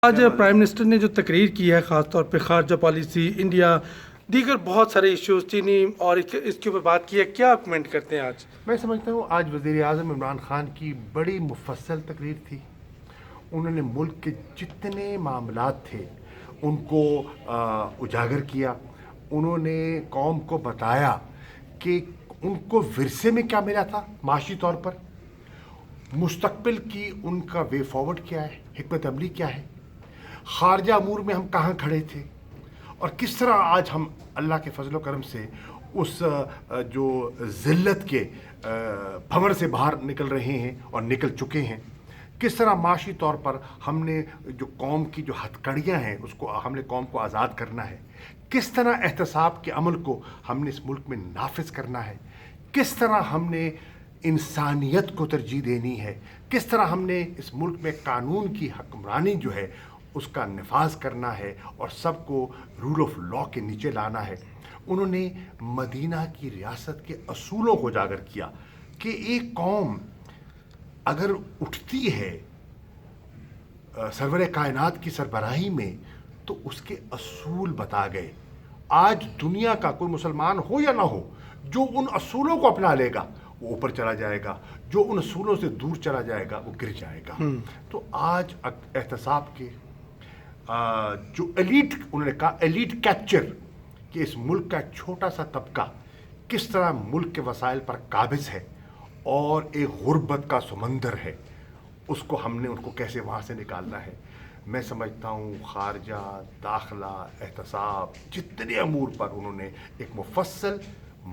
آج prime minister نے جو تقریر کی ہے خاص طور پہ خارجہ پالیسی انڈیا دیگر بہت سارے ایشوز چینی اور اس کے اوپر بات کی ہے، کیا کمنٹ کرتے ہیں آج؟ میں سمجھتا ہوں آج وزیر اعظم عمران خان کی بڑی مفصل تقریر تھی. انہوں نے ملک کے جتنے معاملات تھے ان کو اجاگر کیا. انہوں نے قوم کو بتایا کہ ان کو ورثے میں کیا ملا تھا معاشی طور پر، مستقبل کی ان کا وے فارورڈ کیا ہے، حکمت عملی کیا ہے، خارجہ امور میں ہم کہاں کھڑے تھے، اور کس طرح آج ہم اللہ کے فضل و کرم سے اس جو ذلت کے بھنور سے باہر نکل رہے ہیں اور نکل چکے ہیں. کس طرح معاشی طور پر ہم نے جو قوم کی جو ہتھکڑیاں ہیں اس کو ہم نے قوم کو آزاد کرنا ہے، کس طرح احتساب کے عمل کو ہم نے اس ملک میں نافذ کرنا ہے، کس طرح ہم نے انسانیت کو ترجیح دینی ہے، کس طرح ہم نے اس ملک میں قانون کی حکمرانی جو ہے اس کا نفاذ کرنا ہے اور سب کو رول آف لا کے نیچے لانا ہے. انہوں نے مدینہ کی ریاست کے اصولوں کو اجاگر کیا کہ ایک قوم اگر اٹھتی ہے سرور کائنات کی سربراہی میں تو اس کے اصول بتا گئے. آج دنیا کا کوئی مسلمان ہو یا نہ ہو جو ان اصولوں کو اپنا لے گا وہ اوپر چلا جائے گا، جو ان اصولوں سے دور چلا جائے گا وہ گر جائے گا. تو آج احتساب کے جو ایلیٹ، انہوں نے کہا ایلیٹ کیپچر، کہ اس ملک کا چھوٹا سا طبقہ کس طرح ملک کے وسائل پر قابض ہے اور ایک غربت کا سمندر ہے، اس کو ہم نے ان کو کیسے وہاں سے نکالنا ہے. میں سمجھتا ہوں خارجہ، داخلہ، احتساب، جتنے امور پر انہوں نے ایک مفصل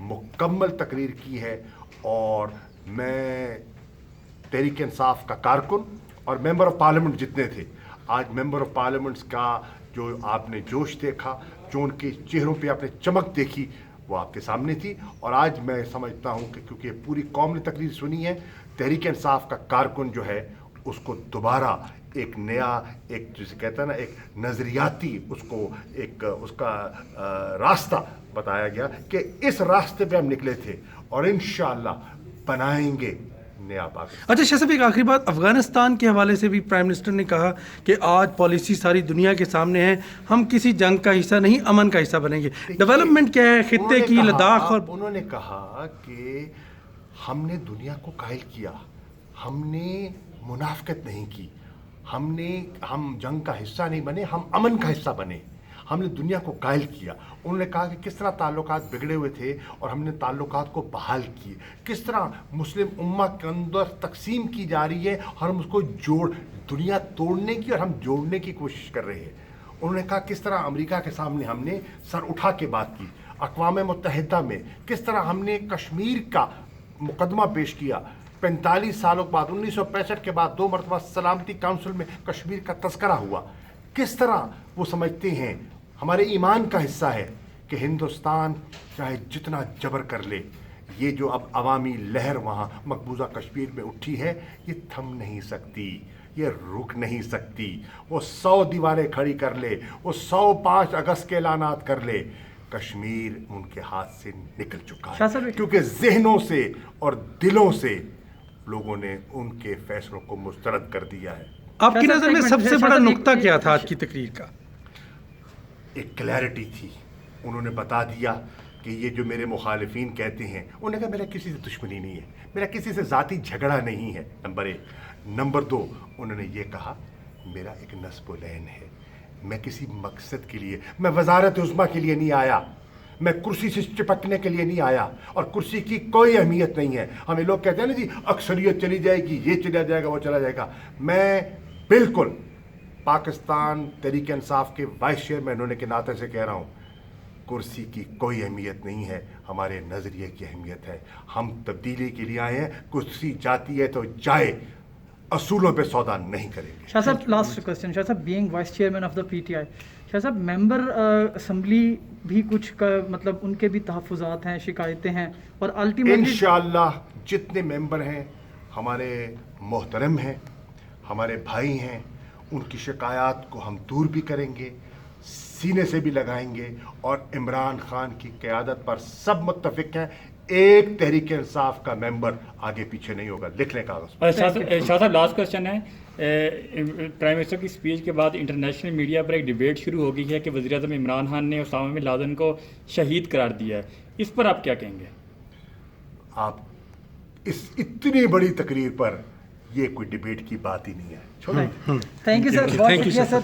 مکمل تقریر کی ہے. اور میں تحریک انصاف کا کارکن اور ممبر آف پارلیمنٹ جتنے تھے، آج ممبر آف پارلیمنٹس کا جو آپ نے جوش دیکھا، جو ان کے چہروں پہ آپ نے چمک دیکھی، وہ آپ کے سامنے تھی. اور آج میں سمجھتا ہوں کہ کیونکہ پوری قوم نے تقریر سنی ہے، تحریک انصاف کا کارکن جو ہے اس کو دوبارہ ایک نیا، ایک جسے کہتا ہے نا ایک نظریاتی، اس کو ایک اس کا راستہ بتایا گیا کہ اس راستے پہ ہم نکلے تھے اور انشاءاللہ بنائیں گے نیا پاکستان. اچھا شاہ صاحب، ایک آخری بات، افغانستان کے حوالے سے بھی پرائم منسٹر نے کہا کہ آج پالیسی ساری دنیا کے سامنے ہے، ہم کسی جنگ کا حصہ نہیں، امن کا حصہ بنیں گے. ڈیولپمنٹ کیا ہے خطے کی، لداخ؟ اور انہوں نے کہا کہ ہم نے دنیا کو قائل کیا، ہم نے منافقت نہیں کی، ہم جنگ کا حصہ نہیں بنے، ہم امن کا حصہ بنے، ہم نے دنیا کو قائل کیا. انہوں نے کہا کہ کس طرح تعلقات بگڑے ہوئے تھے اور ہم نے تعلقات کو بحال کیے، کس طرح مسلم امہ کے اندر تقسیم کی جا رہی ہے اور ہم اس کو دنیا توڑنے کی اور ہم جوڑنے کی کوشش کر رہے ہیں. انہوں نے کہا کس طرح امریکہ کے سامنے ہم نے سر اٹھا کے بات کی، اقوام متحدہ میں کس طرح ہم نے کشمیر کا مقدمہ پیش کیا. 45 سالوں کے بعد 1965 کے بعد 2 مرتبہ سلامتی کونسل میں کشمیر کا تذکرہ ہوا. کس طرح وہ سمجھتے ہیں ہمارے ایمان کا حصہ ہے کہ ہندوستان چاہے جتنا جبر کر لے، یہ جو اب عوامی لہر وہاں مقبوضہ کشمیر میں اٹھی ہے یہ تھم نہیں سکتی، یہ رک نہیں سکتی. وہ 100 دیواریں کھڑی کر لے، وہ 105 اگست کے اعلانات کر لے، کشمیر ان کے ہاتھ سے نکل چکا ہے کیونکہ ذہنوں سے اور دلوں سے لوگوں نے ان کے فیصلوں کو مسترد کر دیا ہے. آپ کی نظر میں سب سے بڑا نقطہ کیا تھا آج کی تقریر کا؟ ایک کلیئرٹی تھی. انہوں نے بتا دیا کہ یہ جو میرے مخالفین کہتے ہیں، انہوں نے کہا میرا کسی سے دشمنی نہیں ہے، میرا کسی سے ذاتی جھگڑا نہیں ہے، نمبر 1. نمبر 2، انہوں نے یہ کہا میرا ایک نصب العین ہے، میں کسی مقصد کے لیے، میں وزارت عظمیٰ کے لیے نہیں آیا، میں کرسی سے چپکنے کے لیے نہیں آیا، اور کرسی کی کوئی اہمیت نہیں ہے. ہمیں لوگ کہتے ہیں نا جی اکثریت چلی جائے گی، یہ چلا جائے گا، وہ چلا جائے گا. میں بالکل پاکستان تحریک انصاف کے وائس چیئرمین ہونے کے ناطے سے کہہ رہا ہوں، کرسی کی کوئی اہمیت نہیں ہے، ہمارے نظریے کی اہمیت ہے. ہم تبدیلی کے لیے آئے ہیں، کرسی جاتی ہے تو جائے، اصولوں پہ سودا نہیں کریں گے. شاہ صاحب last question, Shah Sahib being vice chairman of the P T I, Shah Sahib member assembly بھی کچھ مطلب ان کے بھی تحفظات ہیں، شکایتیں ہیں، اور الٹیمیٹلی انشاءاللہ جتنے ممبر ہیں ہمارے محترم ہیں، ہمارے بھائی ہیں، ان کی شکایات کو ہم دور بھی کریں گے، سینے سے بھی لگائیں گے. اور عمران خان کی قیادت پر سب متفق ہیں، ایک تحریک انصاف کا ممبر آگے پیچھے نہیں ہوگا. لکھ لیں کاغذ. شاہ صاحب لاسٹ کوشچن ہے، پرائم منسٹر کی اسپیچ کے بعد انٹرنیشنل میڈیا پر ایک ڈبیٹ شروع ہو گئی ہے کہ وزیر اعظم عمران خان نے اسامہ بن لادن کو شہید قرار دیا ہے، اس پر آپ کیا کہیں گے؟ آپ اس اتنی بڑی تقریر پر یہ کوئی ڈبیٹ کی بات ہی نہیں ہے. چھوڑیں. تھینک یو سر، بہت شکریہ سر.